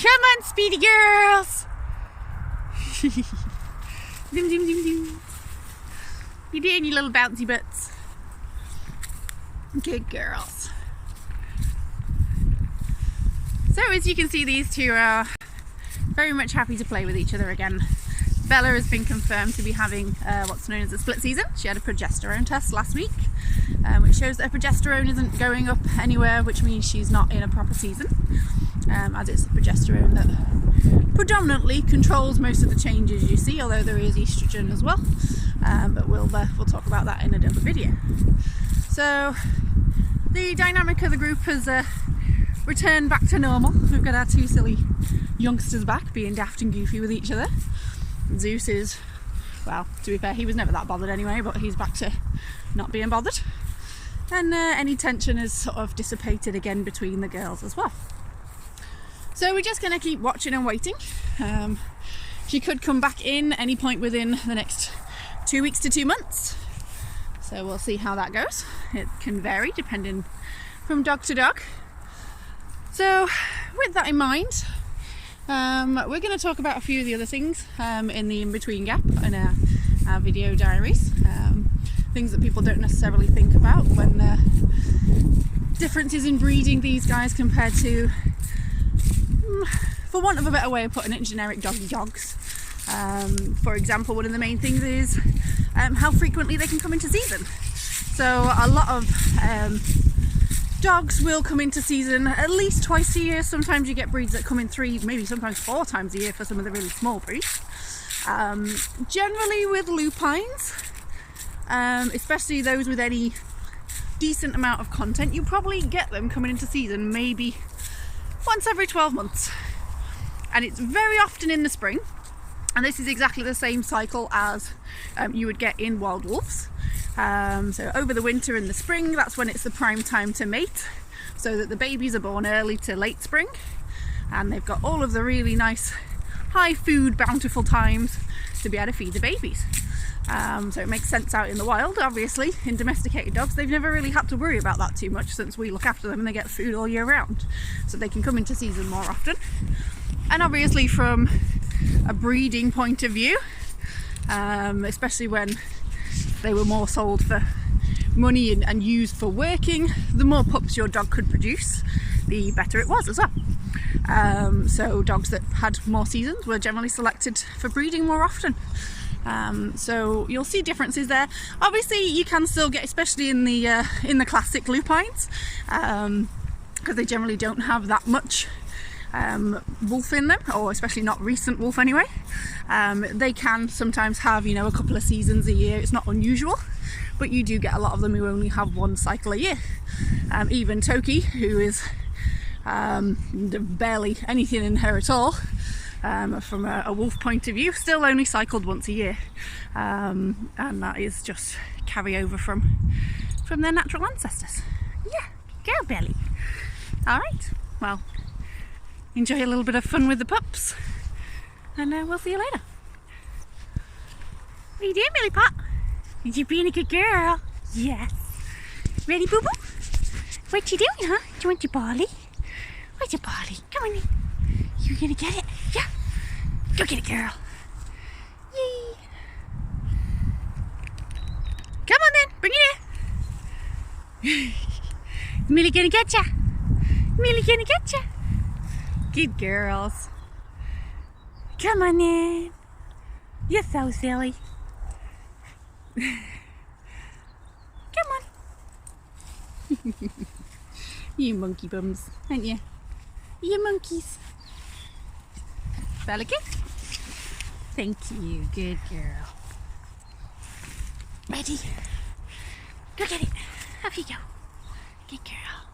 Come on, speedy girls. Zoom, zoom, zoom, zoom. You doing, you little bouncy butts? Good girls. So as you can see, these two are very much happy to play with each other again. Bella has been confirmed to be having what's known as a split season. She had a progesterone test last week, which shows that her progesterone isn't going up anywhere, which means she's not in a proper season, as it's the progesterone that predominantly controls most of the changes you see, although there is estrogen as well. But we'll talk about that in another video. So the dynamic of the group has returned back to normal. We've got our two silly youngsters back, being daft and goofy with each other. Zeus is, well, to be fair, he was never that bothered anyway, but he's back to not being bothered. And any tension has sort of dissipated again between the girls as well. So we're just going to keep watching and waiting. She could come back in any point within the next 2 weeks to 2 months. So we'll see how that goes. It can vary depending from dog to dog. So with that in mind, we're going to talk about a few of the other things in the in-between gap in our video diaries. Things that people don't necessarily think about when differences in breeding these guys compared to, for want of a better way of putting it, generic doggy dogs. For example, one of the main things is how frequently they can come into season. So a lot of dogs will come into season at least twice a year. Sometimes you get breeds that come in 3, maybe sometimes 4 times a year for some of the really small breeds. Generally with lupines, especially those with any decent amount of content, you probably get them coming into season maybe once every 12 months. And it's very often in the spring. And this is exactly the same cycle as you would get in wild wolves. So over the winter and the spring, that's when it's the prime time to mate, so that the babies are born early to late spring, and they've got all of the really nice high food bountiful times to be able to feed the babies. So it makes sense out in the wild. Obviously in domesticated dogs they've never really had to worry about that too much, since we look after them and they get food all year round, so they can come into season more often. And obviously from a breeding point of view, especially when they were more sold for money and used for working, the more pups your dog could produce, the better it was as well. So dogs that had more seasons were generally selected for breeding more often. So you'll see differences there. Obviously you can still get, especially in the classic lupines, because they generally don't have that much wolf in them, or especially not recent wolf anyway. They can sometimes have, you know, a couple of seasons a year. It's not unusual, but you do get a lot of them who only have 1 cycle a year. Even Toki, who is barely anything in her at all, from a wolf point of view, still only cycled once a year, and that is just carry over from their natural ancestors. Yeah, go Belly. All right, well, enjoy a little bit of fun with the pups, and we'll see you later. What are you doing, Millie Pot? You being a good girl? Yes. Ready, boo boo? What you doing, huh? Do you want your bally? What's your bally? Come on in. You're gonna get it? Yeah. Go get it, girl. Yay. Come on then, bring it in. Millie gonna get ya. Millie gonna get ya. Good girls. Come on in. You're so silly. Come on. You monkey bums, aren't you? You monkeys. Pelican? Thank you, good girl. Ready? Go get it. Off you go. Good girl.